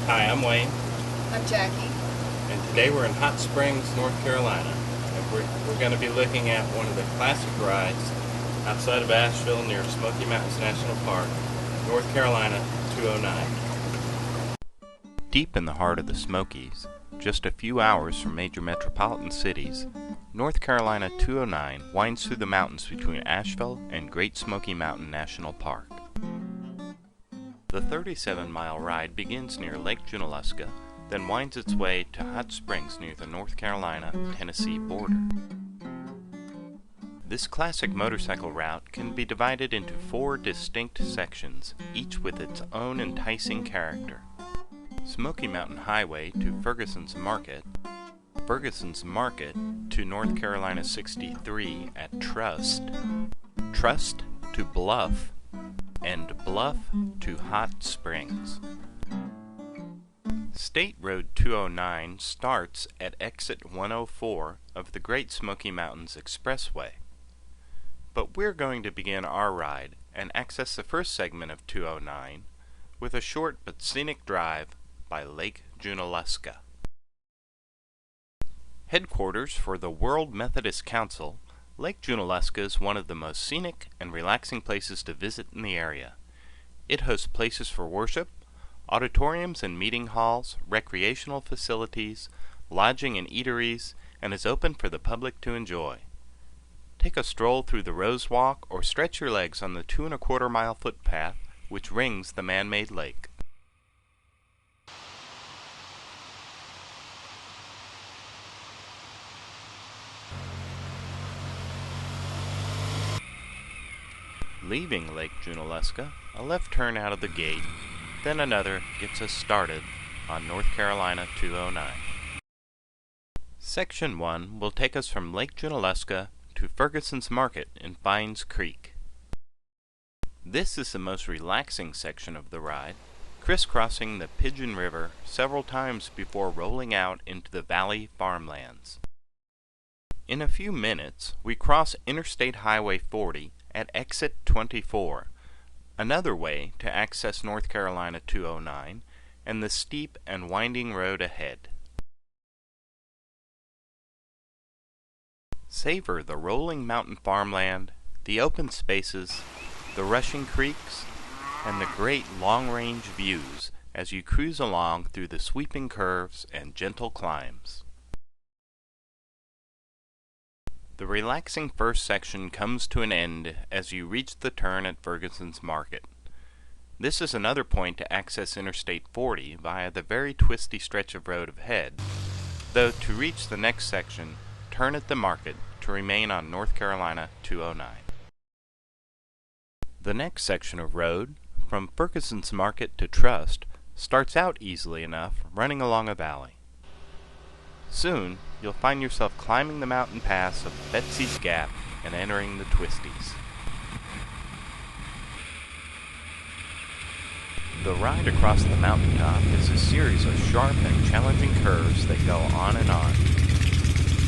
Hi, I'm Wayne, I'm Jackie. and today we're in Hot Springs, North Carolina. And we're going to be looking at one of the classic rides outside of Asheville near Smoky Mountains National Park, North Carolina 209. Deep in the heart of the Smokies, just a few hours from major metropolitan cities, North Carolina 209 winds through the mountains between Asheville and Great Smoky Mountain National Park. The 37-mile ride begins near Lake Junaluska, then winds its way to Hot Springs near the North Carolina-Tennessee border. This classic motorcycle route can be divided into 4 distinct sections, each with its own enticing character. Smoky Mountain Highway to Ferguson's Market, Ferguson's Market to North Carolina 63 at Trust, Trust to Bluff, and Bluff to Hot Springs. State Road 209 starts at exit 104 of the Great Smoky Mountains Expressway. But we're going to begin our ride and access the first segment of 209 with a short but scenic drive by Lake Junaluska. Headquarters for the World Methodist Council, Lake Junaluska is one of the most scenic and relaxing places to visit in the area. It hosts places for worship, auditoriums and meeting halls, recreational facilities, lodging and eateries, and is open for the public to enjoy. Take a stroll through the Rose Walk or stretch your legs on the 2¼ mile footpath which rings the man-made lake. Leaving Lake Junaluska, a left turn out of the gate, then another gets us started on North Carolina 209. Section 1 will take us from Lake Junaluska to Ferguson's Market in Fines Creek. This is the most relaxing section of the ride, crisscrossing the Pigeon River several times before rolling out into the valley farmlands. In a few minutes, we cross Interstate Highway 40 at exit 24, another way to access North Carolina 209, and the steep and winding road ahead. Savor the rolling mountain farmland, the open spaces, the rushing creeks, and the great long-range views as you cruise along through the sweeping curves and gentle climbs. The relaxing first section comes to an end as you reach the turn at Ferguson's Market. This is another point to access Interstate 40 via the very twisty stretch of road ahead, though to reach the next section, turn at the market to remain on North Carolina 209. The next section of road, from Ferguson's Market to Trust, starts out easily enough running along a valley. Soon, you'll find yourself climbing the mountain pass of Betsy's Gap and entering the twisties. The ride across the mountaintop is a series of sharp and challenging curves that go on and on.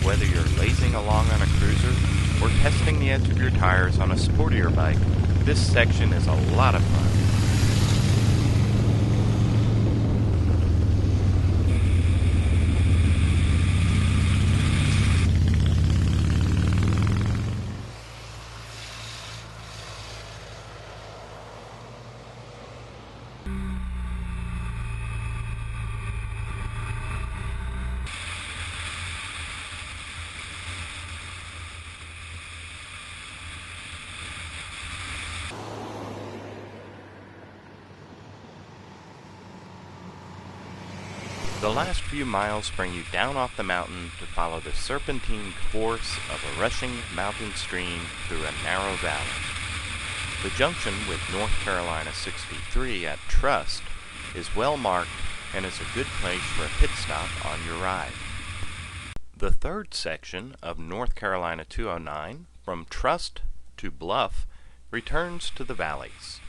Whether you're lazing along on a cruiser or testing the edge of your tires on a sportier bike, this section is a lot of fun. The last few miles bring you down off the mountain to follow the serpentine course of a rushing mountain stream through a narrow valley. The junction with North Carolina 63 at Trust is well marked and is a good place for a pit stop on your ride. The third section of North Carolina 209, from Trust to Bluff, returns to the valleys.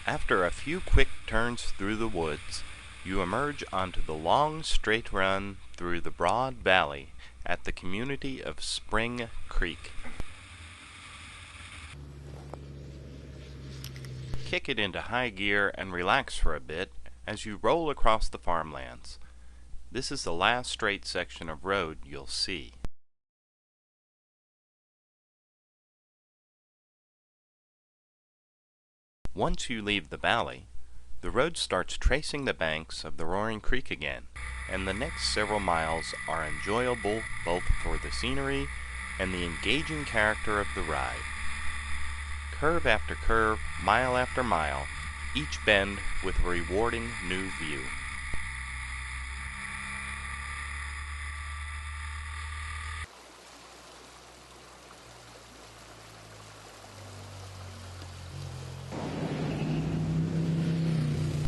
After a few quick turns through the woods, you emerge onto the long straight run through the broad valley at the community of Spring Creek. kick it into high gear and relax for a bit as you roll across the farmlands. This is the last straight section of road you'll see. Once you leave the valley, the road starts tracing the banks of the roaring creek again, and the next several miles are enjoyable both for the scenery and the engaging character of the ride. Curve after curve, mile after mile, each bend with a rewarding new view.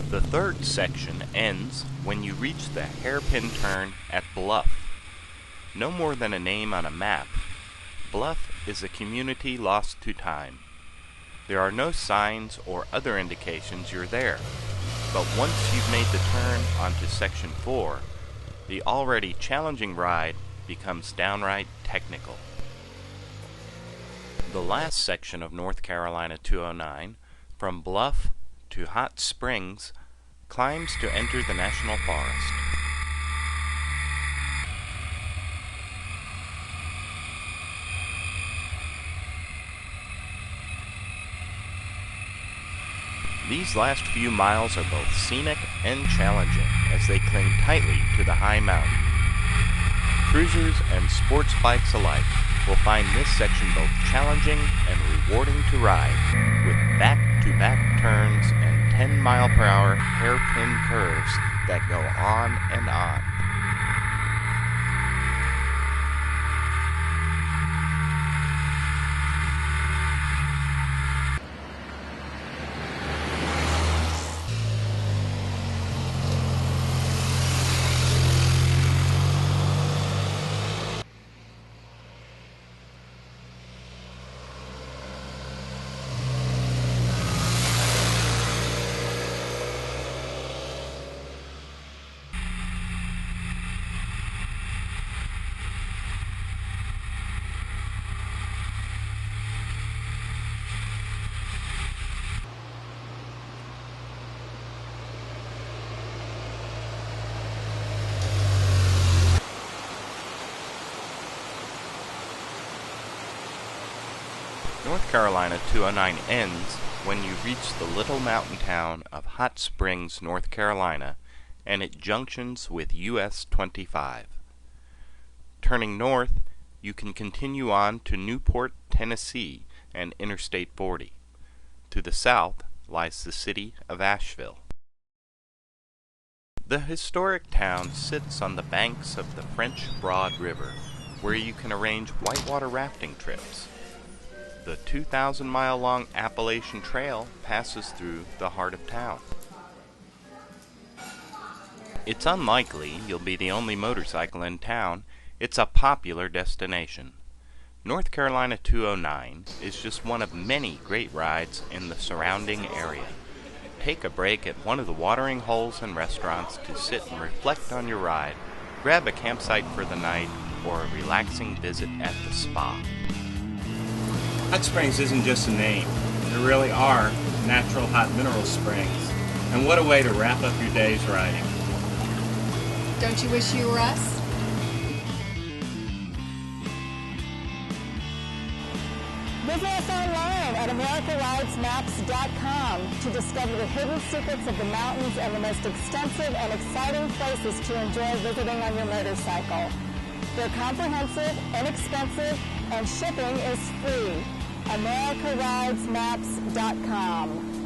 The third section ends when you reach the hairpin turn at Bluff. No more than a name on a map, Bluff is a community lost to time. There are no signs or other indications you're there, but once you've made the turn onto Section 4, the already challenging ride becomes downright technical. The last section of North Carolina 209, from Bluff to Hot Springs, climbs to enter the National Forest. These last few miles are both scenic and challenging as they cling tightly to the high mountain. Cruisers and sports bikes alike will find this section both challenging and rewarding to ride, with back-to-back turns and 10-mile-per-hour hairpin curves that go on and on. North Carolina 209 ends when you reach the little mountain town of Hot Springs, North Carolina, and it junctions with US 25. Turning north, you can continue on to Newport, Tennessee, and Interstate 40. To the south lies the city of Asheville. The historic town sits on the banks of the French Broad River, where you can arrange whitewater rafting trips. The 2,000-mile-long Appalachian Trail passes through the heart of town. It's unlikely you'll be the only motorcycle in town. It's a popular destination. North Carolina 209 is just one of many great rides in the surrounding area. Take a break at one of the watering holes and restaurants to sit and reflect on your ride, grab a campsite for the night, or a relaxing visit at the spa. Hot Springs isn't just a name. There really are natural hot mineral springs. And what a way to wrap up your day's riding. Don't you wish you were us? Visit us online at AmericaRidesMaps.com to discover the hidden secrets of the mountains and the most extensive and exciting places to enjoy visiting on your motorcycle. They're comprehensive, inexpensive, and shipping is free. AmericaRidesMaps.com.